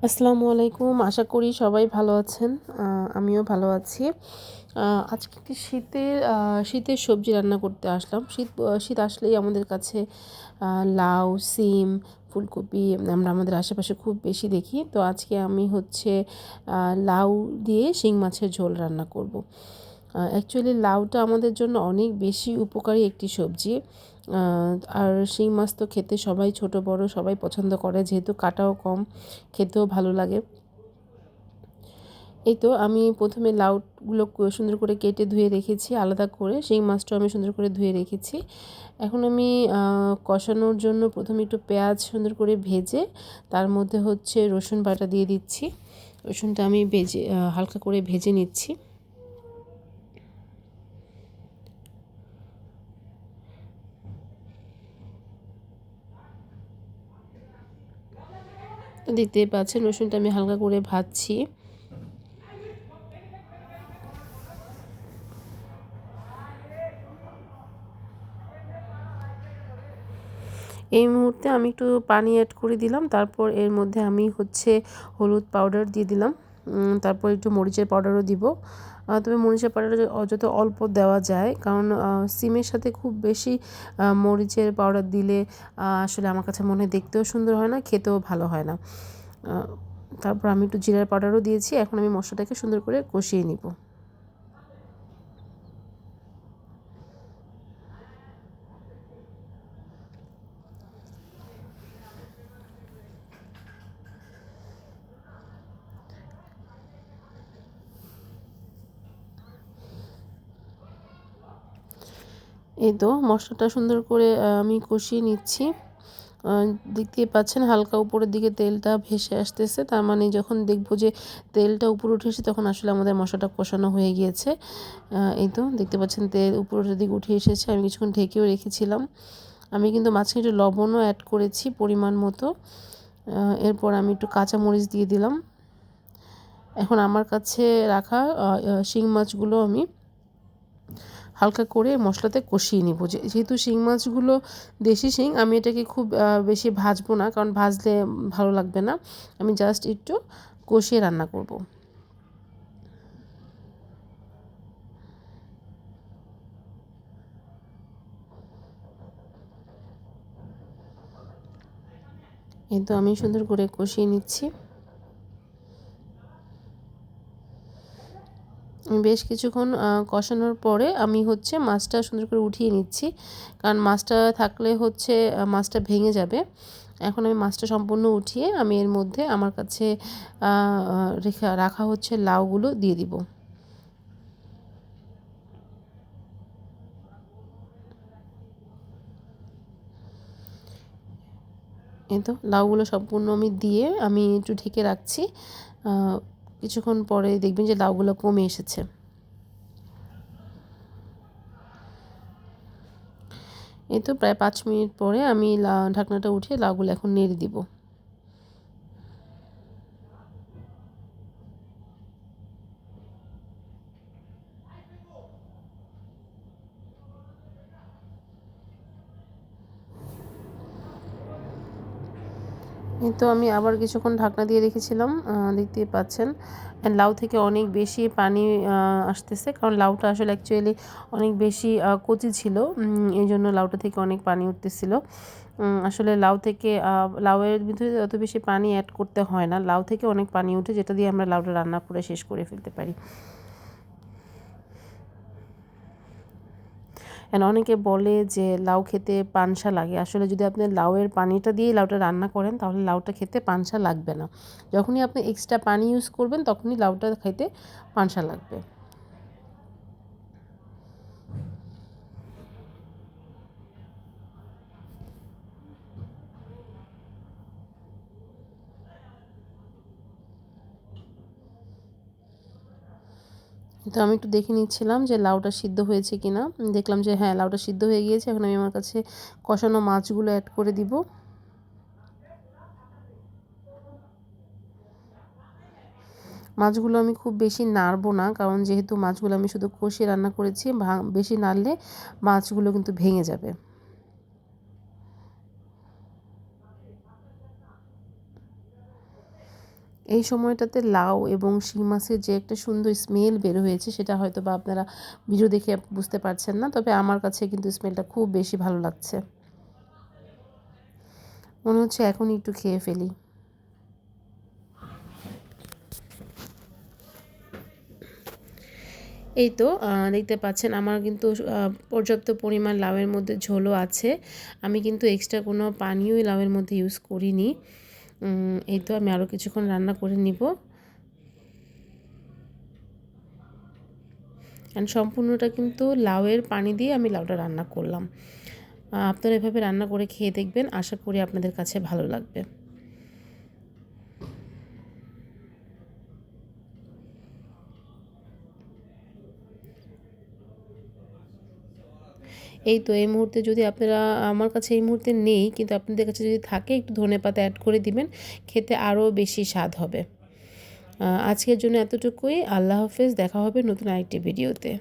আসসালামু আলাইকুম। আশা করি সবাই ভালো আছেন। আমিও ভালো আছি। আজকে একটি শীতের সবজি রান্না করতে আসলাম। শীত আসলেই আমাদের কাছে লাউ, সিম, ফুলকপি আমরা আমাদের আশেপাশে খুব বেশি দেখি। তো আজকে আমি লাউ দিয়ে শিং মাছের ঝোল রান্না করব। অ্যাকচুয়ালি লাউটা আমাদের জন্য অনেক বেশি উপকারী একটি সবজি। আর শিং মাছ তো খেতে সবাই ছোট বড় সবাই পছন্দ করে, যেহেতু কাটাও কম, খেতেও ভালো লাগে। এই তো আমি প্রথমে লাউগুলো সুন্দর করে কেটে ধুয়ে রেখেছি আলাদা করে। শিং মাছটাও আমি সুন্দর করে ধুয়ে রেখেছি। এখন আমি কষানোর জন্য প্রথমে একটু পেঁয়াজ সুন্দর করে ভেজে তার মধ্যে রসুন বাটা দিয়ে দিচ্ছি। রসুনটা আমি হালকা করে ভেজে নিচ্ছি। দেখতেই পাচ্ছেন রসুনটা আমি হালকা করে ভাজছি। এই মুহূর্তে আমি একটু পানি অ্যাড করে দিলাম। তারপর এর মধ্যে আমি হলুদ পাউডার দিয়ে দিলাম। তারপর একটু মরিচের পাউডারও দিব। তবে মরিচের পাউডার যত অল্প দেওয়া যায়, কারণ সিমের সাথে খুব বেশি মরিচের পাউডার দিলে আসলে আমার কাছে মনে হয় দেখতেও সুন্দর হয় না, খেতেও ভালো হয় না। তারপর আমি একটু জিরার পাউডারও দিয়েছি। এখন আমি মশলাটাকে সুন্দর করে কষিয়ে নিব। এই তো মশলাটা সুন্দর করে আমি কষিয়ে নিচ্ছি। দেখতেই পাচ্ছেন হালকা উপরের দিকে তেলটা ভেসে আসতেছে, তার মানে যখন দেখব যে তেলটা উপরে উঠে এসেছে তখন আসলে আমাদের মশলাটা কষানো হয়ে গিয়েছে। এই তো দেখতে পাচ্ছেন তেল উপরের দিকে উঠে এসেছে। আমি কিছুক্ষণ ঢেকেও রেখেছিলাম। আমি কিন্তু মাঝখানে একটু লবণও অ্যাড করেছি পরিমাণ মতো। এরপর আমি একটু কাঁচামরিচ দিয়ে দিলাম। এখন আমার কাছে রাখা শিং মাছগুলো আমি হালকা করে মশলাতে কষিয়ে নিব। যেহেতু শিং মাছগুলো দেশি শিং, আমি এটাকে খুব বেশি ভাজবো না, কারণ ভাজলে ভালো লাগবে না। আমি জাস্ট একটু কষিয়ে রান্না করব। এই তো আমি সুন্দর করে কষিয়ে নিচ্ছি। বেশ কিছুক্ষণ কষানোর পরে আমি মাছটা সুন্দর করে উঠিয়ে নিচ্ছি, কারণ মাছটা থাকলে মাছটা ভেঙে যাবে। এখন আমি মাছটা সম্পূর্ণ উঠিয়ে আমি এর মধ্যে আমার কাছে রাখা লাউগুলো দিয়ে দিব। এই তো লাউগুলো সম্পূর্ণ আমি দিয়ে আমি একটু ঢেকে রাখছি। কিছুক্ষণ পরে দেখবেন যে লাউগুলো কমে এসেছে। এই তো প্রায় 5 মিনিট পরে আমি ঢাকনাটা উঠিয়ে লাউগুলো এখন নেড়ে দিব। এই তো আমি আবার কিছুক্ষণ ঢাকনা দিয়ে রেখেছিলাম। দেখতেই পাচ্ছেন লাউ থেকে অনেক বেশি পানি আসতেছে, কারণ লাউটা আসলে অ্যাকচুয়ালি অনেক বেশি কচি ছিল। এই জন্য লাউটা থেকে অনেক পানি উঠতেছিল। আসলে লাউয়ের ভিতরে অত বেশি পানি অ্যাড করতে হয় না, লাউ থেকে অনেক পানি উঠে, যেটা দিয়ে আমরা লাউটা রান্না করে শেষ করে ফেলতে পারি। অনেকে বলে যে লাউ খেতে পানসা লাগে। আসলে যদি আপনি লাউয়ের পানিটা দিয়েই লাউটা রান্না করেন তাহলে লাউটা খেতে পানসা লাগবে না। যখনই আপনি এক্সট্রা পানি ইউজ করবেন তখনই লাউটা খেতে পানসা লাগবে। তো আমি একটু দেখে নিচ্ছিলাম যে লাউটা সিদ্ধ হয়েছে কিনা। দেখলাম যে হ্যাঁ, লাউটা সিদ্ধ হয়ে গিয়েছে। এখন আমি আমার কাছে কষানো মাছগুলো অ্যাড করে দিব। মাছগুলো আমি খুব বেশি নাড়বো না, কারণ যেহেতু মাছগুলো আমি শুধু কষিয়ে রান্না করেছি, বেশি নাড়লে মাছগুলো কিন্তু ভেঙে যাবে। এই সময়টাতে লাউ এবং শিং মাছের যে একটা সুন্দর স্মেল বের হয়েছে সেটা হয়তো বা আপনারা ভিডিও দেখে বুঝতে পারছেন না, তবে আমার কাছে কিন্তু স্মেলটা খুব বেশি ভালো লাগছে। মনে হচ্ছে এখন একটু খেয়ে ফেলি। এই তো দেখতে পাচ্ছেন আমার কিন্তু পর্যাপ্ত পরিমাণ লাউয়ের মধ্যে ঝোলও আছে। আমি কিন্তু এক্সট্রা কোনো পানিও লাউয়ের মধ্যে ইউজ করিনি। এই তো আমি আরও কিছুক্ষণ রান্না করে নিব। অ্যান্ড সম্পূর্ণটা কিন্তু লাউয়ের পানি দিয়ে আমি লাউটা রান্না করলাম। আপনারা এভাবে রান্না করে খেয়ে দেখবেন, আশা করি আপনাদের কাছে ভালো লাগবে। এই তো এই মুহূর্তে যদি আপনারা, আমার কাছে এই মুহূর্তে নেই, কিন্তু আপনাদের কাছে যদি থাকে একটু ধনেপাতা অ্যাড করে দিবেন, খেতে আরও বেশি স্বাদ হবে। আজকের জন্য এতটুকুই। আল্লাহ হাফেজ, দেখা হবে নতুন আরেকটি ভিডিওতে।